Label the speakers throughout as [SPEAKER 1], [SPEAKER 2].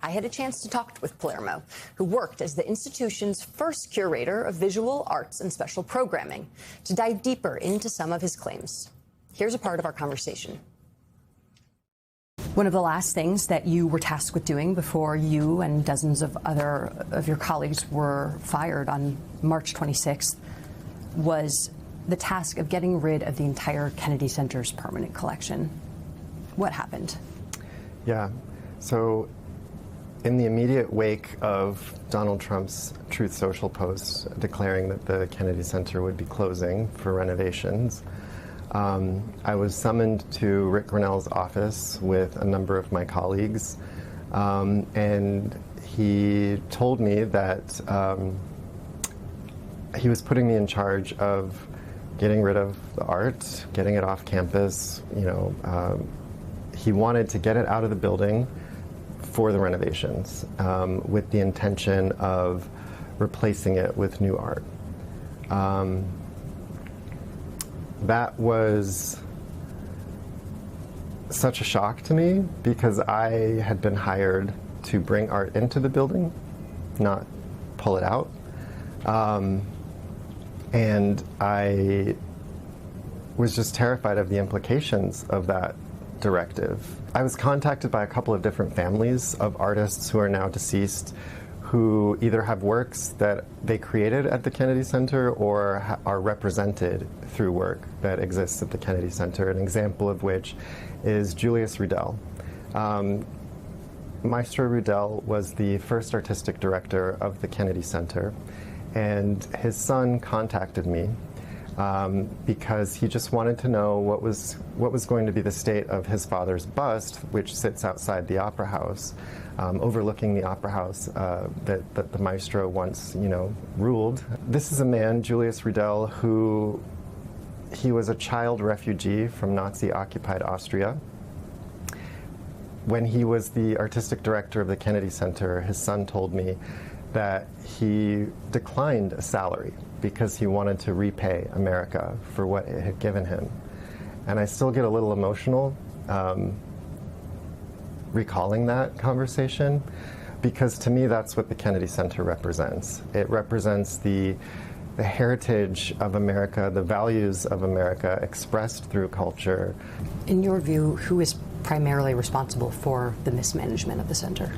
[SPEAKER 1] I had a chance to talk with Palermo, who worked as the institution's first curator of visual arts and special programming, to dive deeper into some of his claims. Here's a part of our conversation. One of the last things that you were tasked with doing before you and dozens of other of your colleagues were fired on March 26th was the task of getting rid of the entire Kennedy Center's permanent collection. What happened?
[SPEAKER 2] Yeah, so in the immediate wake of Donald Trump's Truth Social post declaring that the Kennedy Center would be closing for renovations, I was summoned to Rick Grinnell's office with a number of my colleagues, and he told me that he was putting me in charge of getting rid of the art, getting it off campus. He wanted to get it out of the building for the renovations, with the intention of replacing it with new art. That was such a shock to me because I had been hired to bring art into the building, not pull it out. And I was just terrified of the implications of that directive. I was contacted by a couple of different families of artists who are now deceased, who either have works that they created at the Kennedy Center or are represented through work that exists at the Kennedy Center, an example of which is Julius Rudel. Maestro Rudel was the first artistic director of the Kennedy Center, and his son contacted me because he just wanted to know what was going to be the state of his father's bust, which sits outside the Opera House, overlooking the Opera House that the maestro once, ruled. This is a man, Julius Rudel, who he was a child refugee from Nazi-occupied Austria. When he was the artistic director of the Kennedy Center, his son told me that he declined a salary because he wanted to repay America for what it had given him. And I still get a little emotional recalling that conversation, because to me that's what the Kennedy Center represents. It represents the heritage of America, the values of America expressed through culture.
[SPEAKER 1] In your view, who is primarily responsible for the mismanagement of the center?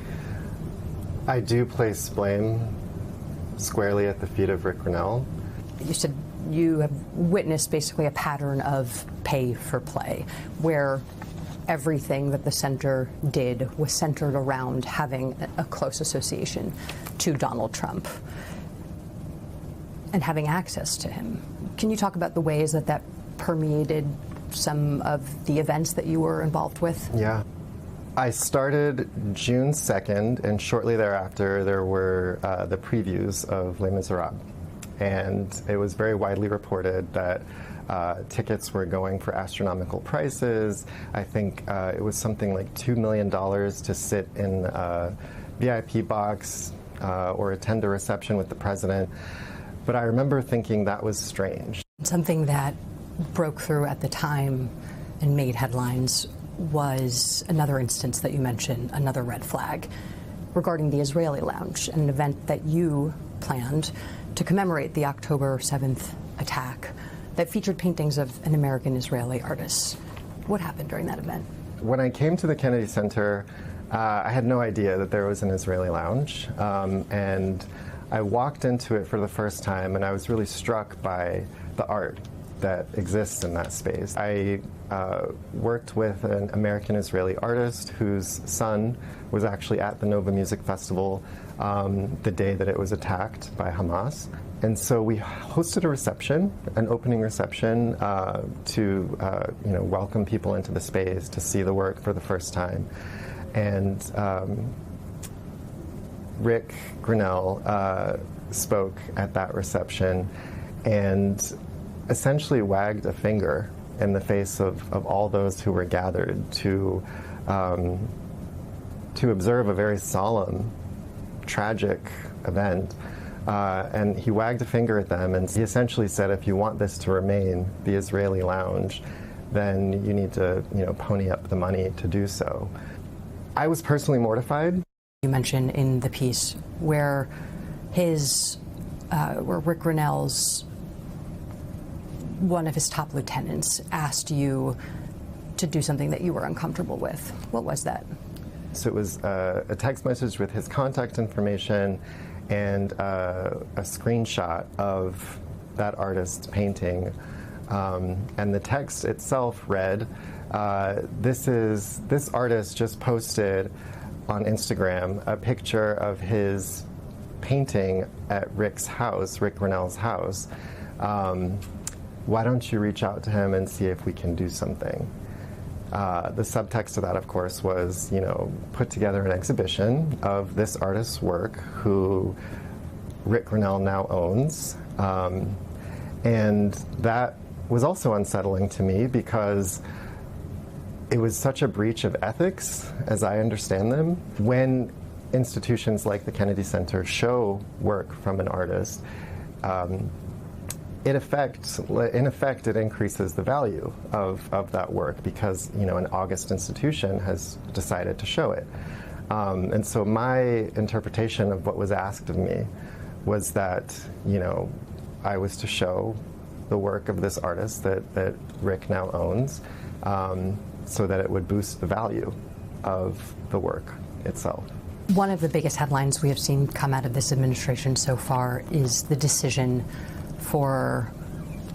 [SPEAKER 2] I do place blame squarely at the feet of Rick Grinnell.
[SPEAKER 1] You said you have witnessed basically a pattern of pay for play, where everything that the center did was centered around having a close association to Donald Trump and having access to him. Can you talk about the ways that that permeated some of the events that you were involved with?
[SPEAKER 2] Yeah. I started June 2nd, and shortly thereafter there were the previews of Les Miserables. And it was very widely reported that tickets were going for astronomical prices. I think it was something like $2 million to sit in a VIP box or attend a reception with the president. But I remember thinking that was strange.
[SPEAKER 1] Something that broke through at the time and made headlines was another instance that you mentioned, another red flag, regarding the Israeli Lounge, an event that you planned to commemorate the October 7th attack that featured paintings of an American-Israeli artist. What happened during that event?
[SPEAKER 2] When I came to the Kennedy Center, I had no idea that there was an Israeli Lounge, and I walked into it for the first time, and I was really struck by the art that exists in that space. I worked with an American-Israeli artist whose son was actually at the Nova Music Festival the day that it was attacked by Hamas. And so we hosted a reception, an opening reception, to welcome people into the space to see the work for the first time. And Rick Grinnell spoke at that reception and essentially wagged a finger in the face of all those who were gathered to observe a very solemn, tragic event. And he wagged a finger at them, and he essentially said, if you want this to remain the Israeli Lounge, then you need to, pony up the money to do so. I was personally mortified.
[SPEAKER 1] You mentioned in the piece where where Rick Grinnell's one of his top lieutenants asked you to do something that you were uncomfortable with. What was that?
[SPEAKER 2] So it was a text message with his contact information and a screenshot of that artist's painting. And the text itself read, this artist just posted on Instagram a picture of his painting at Rick Grinnell's house. Why don't you reach out to him and see if we can do something? The subtext of that, of course, was, put together an exhibition of this artist's work who Rick Grinnell now owns. And that was also unsettling to me because it was such a breach of ethics, as I understand them. When institutions like the Kennedy Center show work from an artist, in effect, it increases the value of that work because, an august institution has decided to show it. And so my interpretation of what was asked of me was that, I was to show the work of this artist that Rick now owns, so that it would boost the value of the work itself.
[SPEAKER 1] One of the biggest headlines we have seen come out of this administration so far is the decision for,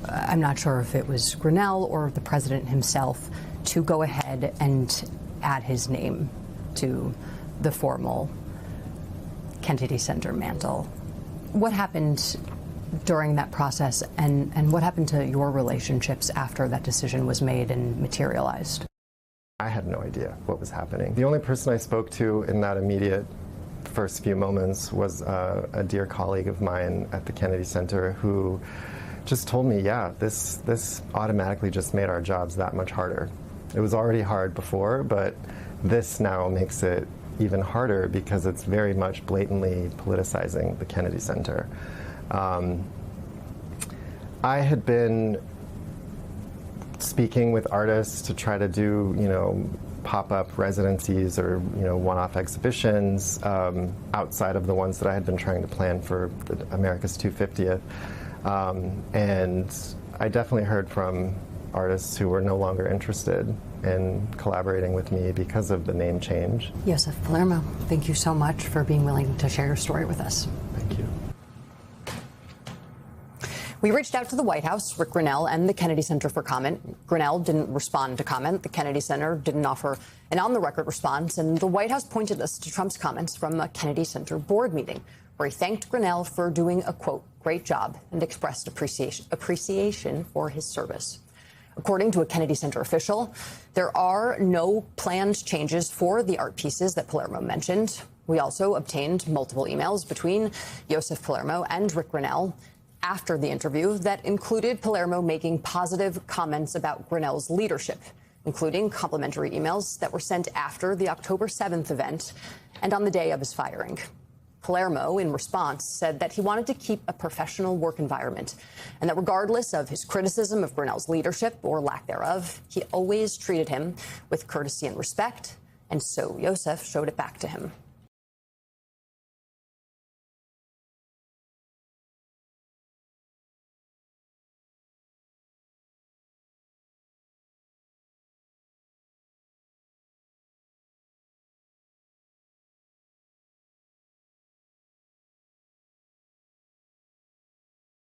[SPEAKER 1] I'm not sure if it was Grinnell or the president himself, to go ahead and add his name to the formal Kennedy Center mantle. What happened during that process, and what happened to your relationships after that decision was made and materialized?
[SPEAKER 2] I had no idea what was happening. The only person I spoke to in that immediate first few moments was a dear colleague of mine at the Kennedy Center who just told me, yeah, this automatically just made our jobs that much harder. It was already hard before, but this now makes it even harder because it's very much blatantly politicizing the Kennedy Center. I had been speaking with artists to try to do, pop-up residencies or, one-off exhibitions outside of the ones that I had been trying to plan for America's 250th. And I definitely heard from artists who were no longer interested in collaborating with me because of the name change.
[SPEAKER 1] Yosef Palermo, thank you so much for being willing to share your story with us.
[SPEAKER 2] Thank you.
[SPEAKER 1] We reached out to the White House, Rick Grinnell, and the Kennedy Center for comment. Grinnell didn't respond to comment. The Kennedy Center didn't offer an on-the-record response. And the White House pointed us to Trump's comments from a Kennedy Center board meeting, where he thanked Grinnell for doing a, quote, great job and expressed appreciation for his service. According to a Kennedy Center official, there are no planned changes for the art pieces that Palermo mentioned. We also obtained multiple emails between Yosef Palermo and Rick Grinnell after the interview that included Palermo making positive comments about Grinnell's leadership, including complimentary emails that were sent after the October 7th event and on the day of his firing. Palermo, in response, said that he wanted to keep a professional work environment and that regardless of his criticism of Grinnell's leadership or lack thereof, he always treated him with courtesy and respect, and so Yosef showed it back to him.